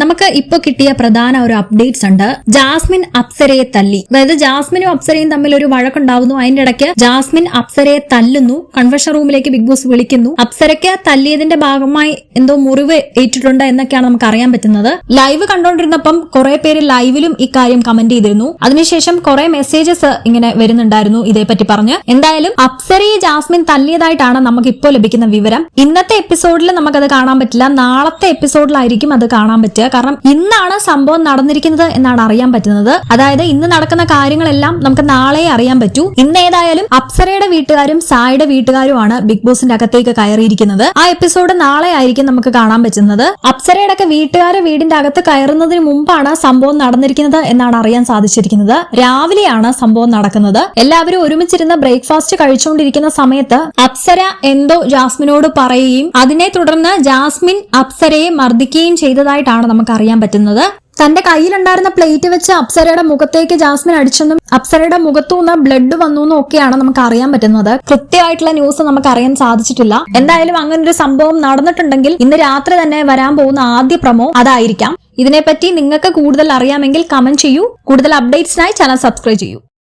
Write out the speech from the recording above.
നമുക്ക് ഇപ്പൊ കിട്ടിയ പ്രധാന ഒരു അപ്ഡേറ്റ്സ് ഉണ്ട്. ജാസ്മിൻ അപ്സരയെ തല്ലി. അതായത് ജാസ്മിനും അപ്സരയും തമ്മിൽ ഒരു വഴക്കുണ്ടാവുന്നു. അതിന്റെ ഇടയ്ക്ക് ജാസ്മിൻ അപ്സരയെ തല്ലുന്നു. കൺവെൻഷൻ റൂമിലേക്ക് ബിഗ് ബോസ് വിളിക്കുന്നു. അപ്സരയ്ക്ക് തല്ലിയതിന്റെ ഭാഗമായി എന്തോ മുറിവ് ഏറ്റിട്ടുണ്ട് എന്നൊക്കെയാണ് നമുക്ക് അറിയാൻ പറ്റുന്നത്. ലൈവ് കണ്ടോണ്ടിരുന്നപ്പം കുറെ പേര് ലൈവിലും ഇക്കാര്യം കമന്റ് ചെയ്തിരുന്നു. അതിനുശേഷം കുറെ മെസ്സേജസ് ഇങ്ങനെ വരുന്നുണ്ടായിരുന്നു ഇതേപറ്റി പറഞ്ഞ്. എന്തായാലും അപ്സരയെ ജാസ്മിൻ തല്ലിയതായിട്ടാണ് നമുക്ക് ഇപ്പോൾ ലഭിക്കുന്ന വിവരം. ഇന്നത്തെ എപ്പിസോഡിൽ നമുക്കത് കാണാൻ പറ്റില്ല. നാളത്തെ എപ്പിസോഡിലായിരിക്കും അത് കാണാൻ പറ്റുക. കാരണം ഇന്നാണ് സംഭവം നടന്നിരിക്കുന്നത് എന്നാണ് അറിയാൻ പറ്റുന്നത്. അതായത് ഇന്ന് നടക്കുന്ന കാര്യങ്ങളെല്ലാം നമുക്ക് നാളെ അറിയാൻ പറ്റൂ. ഇന്ന് ഏതായാലും അപ്സരയുടെ വീട്ടുകാരും സായിയുടെ വീട്ടുകാരുമാണ് ബിഗ് ബോസിന്റെ അകത്തേക്ക് കയറിയിരിക്കുന്നത്. ആ എപ്പിസോഡ് നാളെ ആയിരിക്കും നമുക്ക് കാണാൻ പറ്റുന്നത്. അപ്സരയുടെ ഒക്കെ വീട്ടുകാരെ വീടിന്റെ അകത്ത് കയറുന്നതിന് മുമ്പാണ് സംഭവം നടന്നിരിക്കുന്നത് എന്നാണ് അറിയാൻ സാധിച്ചിരിക്കുന്നത്. രാവിലെയാണ് സംഭവം നടക്കുന്നത്. എല്ലാവരും ഒരുമിച്ചിരുന്ന് ബ്രേക്ക്ഫാസ്റ്റ് കഴിച്ചുകൊണ്ടിരിക്കുന്ന സമയത്ത് അപ്സര എന്തോ ജാസ്മിനോട് പറയുകയും അതിനെ തുടർന്ന് ജാസ്മിൻ അപ്സരയെ മർദ്ദിക്കുകയും ചെയ്തതായിട്ടാണ് നമുക്ക് അറിയാൻ പറ്റുന്നത്. തന്റെ കയ്യിലുണ്ടായിരുന്ന പ്ലേറ്റ് വെച്ച് അപ്സരയുടെ മുഖത്തേക്ക് ജാസ്മിൻ അടിച്ചെന്നും അപ്സരയുടെ മുഖത്തുനിന്ന് ബ്ലഡ് വന്നു എന്നും ഒക്കെയാണ് നമുക്ക് അറിയാൻ പറ്റുന്നത്. കൃത്യമായിട്ടുള്ള ന്യൂസ് നമുക്ക് അറിയാൻ സാധിച്ചിട്ടില്ല. എന്തായാലും അങ്ങനെ ഒരു സംഭവം നടന്നിട്ടുണ്ടെങ്കിൽ ഇന്ന് രാത്രി തന്നെ വരാൻ പോകുന്ന ആദ്യ പ്രമോ അതായിരിക്കാം. ഇതിനെപ്പറ്റി നിങ്ങൾക്ക് കൂടുതൽ അറിയാമെങ്കിൽ കമന്റ് ചെയ്യൂ. കൂടുതൽ അപ്ഡേറ്റ്സിനായി ചാനൽ സബ്സ്ക്രൈബ് ചെയ്യൂ.